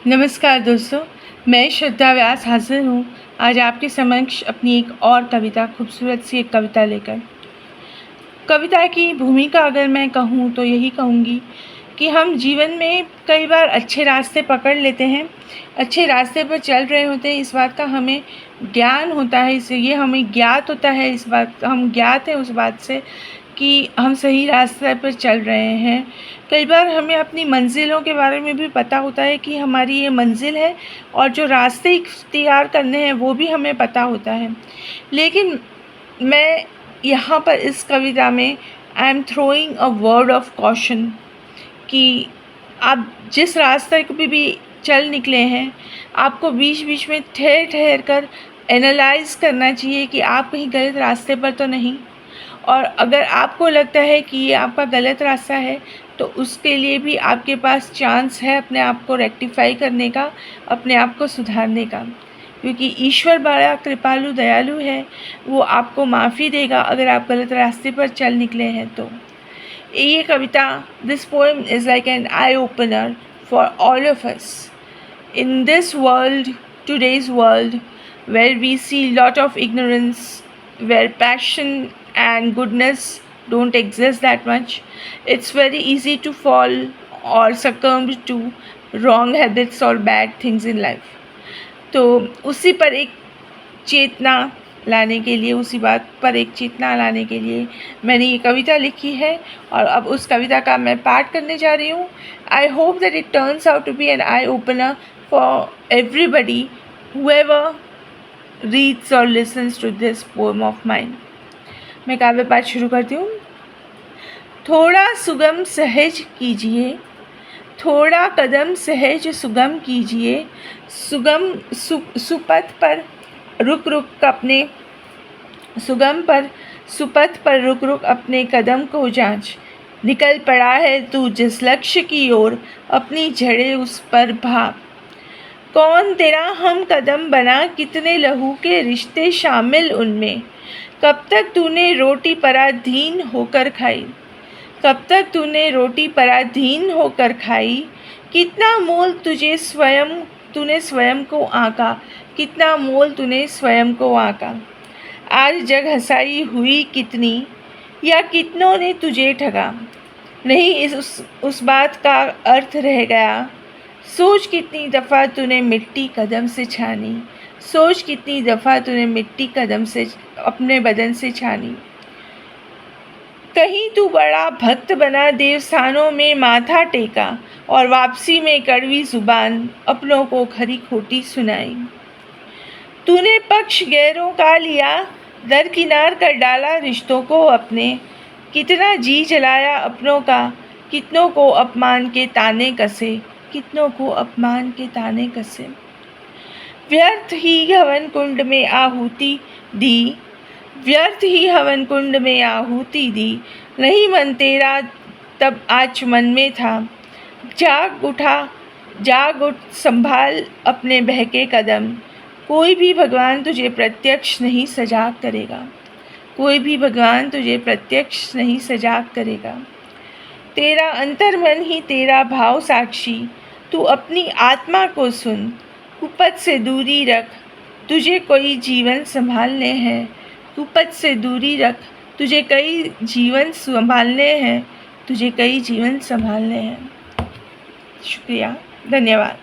नमस्कार दोस्तों, मैं श्रद्धा व्यास हाज़िर हूँ आज आपके समक्ष अपनी एक और कविता, खूबसूरत सी एक कविता लेकर। कविता की भूमिका अगर मैं कहूँ तो यही कहूँगी कि हम जीवन में कई बार अच्छे रास्ते पकड़ लेते हैं, अच्छे रास्ते पर चल रहे होते हैं, इस बात का हमें ज्ञान होता है, ये हमें ज्ञात होता है, इस बात हम ज्ञात हैं उस बात से कि हम सही रास्ते पर चल रहे हैं। कई बार हमें अपनी मंज़िलों के बारे में भी पता होता है कि हमारी ये मंज़िल है और जो रास्ते इख्तियार करने हैं वो भी हमें पता होता है। लेकिन मैं यहाँ पर इस कविता में I am throwing a word of caution कि आप जिस रास्ते पे भी चल निकले हैं, आपको बीच बीच में ठहर ठहर कर एनालाइज़ करना चाहिए कि आप कहीं गलत रास्ते पर तो नहीं। और अगर आपको लगता है कि ये आपका गलत रास्ता है तो उसके लिए भी आपके पास चांस है अपने आप को रेक्टिफाई करने का, अपने आप को सुधारने का, क्योंकि ईश्वर बड़ा कृपालु दयालु है। वो आपको माफ़ी देगा अगर आप गलत रास्ते पर चल निकले हैं तो। ये कविता, this poem is like an eye opener for all of us in this world, today's world, where we see lot of ignorance, where passion and goodness don't exist that much, it's very easy to fall or succumb to wrong habits or bad things in life. तो उसी पर एक चेतना लाने के लिए, उसी बात पर एक चेतना लाने के लिए मैंने ये कविता लिखी है और अब उस कविता का मैं पाठ करने जा रही हूँ। I hope that it turns out to be an eye opener for everybody whoever reads or listens to this poem of mine. मैं काव्य पाठ शुरू करती हूँ। थोड़ा सुगम सहज कीजिए, थोड़ा कदम सहज सुगम कीजिए, सुगम सुपथ पर रुक रुक अपने सुगम पर सुपथ पर रुक रुक अपने कदम को जांच। निकल पड़ा है तू जिस लक्ष्य की ओर, अपनी जड़ें उस पर भाप। कौन तेरा हम कदम बना, कितने लहू के रिश्ते शामिल उनमें। कब तक तूने रोटी पराधीन होकर खाई, कब तक तूने रोटी पराधीन होकर खाई। कितना मोल तूने स्वयं को आंका, कितना मोल तूने स्वयं को आंका। आज जग हंसाई हुई कितनी, या कितनों ने तुझे ठगा। नहीं उस बात का अर्थ रह गया। सोच कितनी दफ़ा तूने मिट्टी कदम से छानी, सोच कितनी दफ़ा तूने मिट्टी कदम से अपने बदन से छानी। कहीं तू बड़ा भक्त बना, देवस्थानों में माथा टेका और वापसी में कड़वी जुबान अपनों को खरी खोटी सुनाई। तूने पक्ष गैरों का लिया, दरकिनार कर डाला रिश्तों को अपने। कितना जी जलाया अपनों का, कितनों को अपमान के ताने कसे, कितनों को अपमान के ताने कसे। व्यर्थ ही हवन कुंड में आहुति दी, व्यर्थ ही हवन कुंड में आहुति दी। नहीं मन तेरा तब आचमन में था, जाग उठ संभाल अपने बहके कदम। कोई भी भगवान तुझे प्रत्यक्ष नहीं सजाग करेगा, कोई भी भगवान तुझे प्रत्यक्ष नहीं सजाग करेगा। तेरा अंतर्मन ही तेरा भाव साक्षी, तू अपनी आत्मा को सुन। कुपथ से दूरी रख, तुझे कोई जीवन संभालने हैं, कुपथ से दूरी रख, तुझे कई जीवन संभालने हैं, तुझे कई जीवन संभालने हैं। शुक्रिया, धन्यवाद।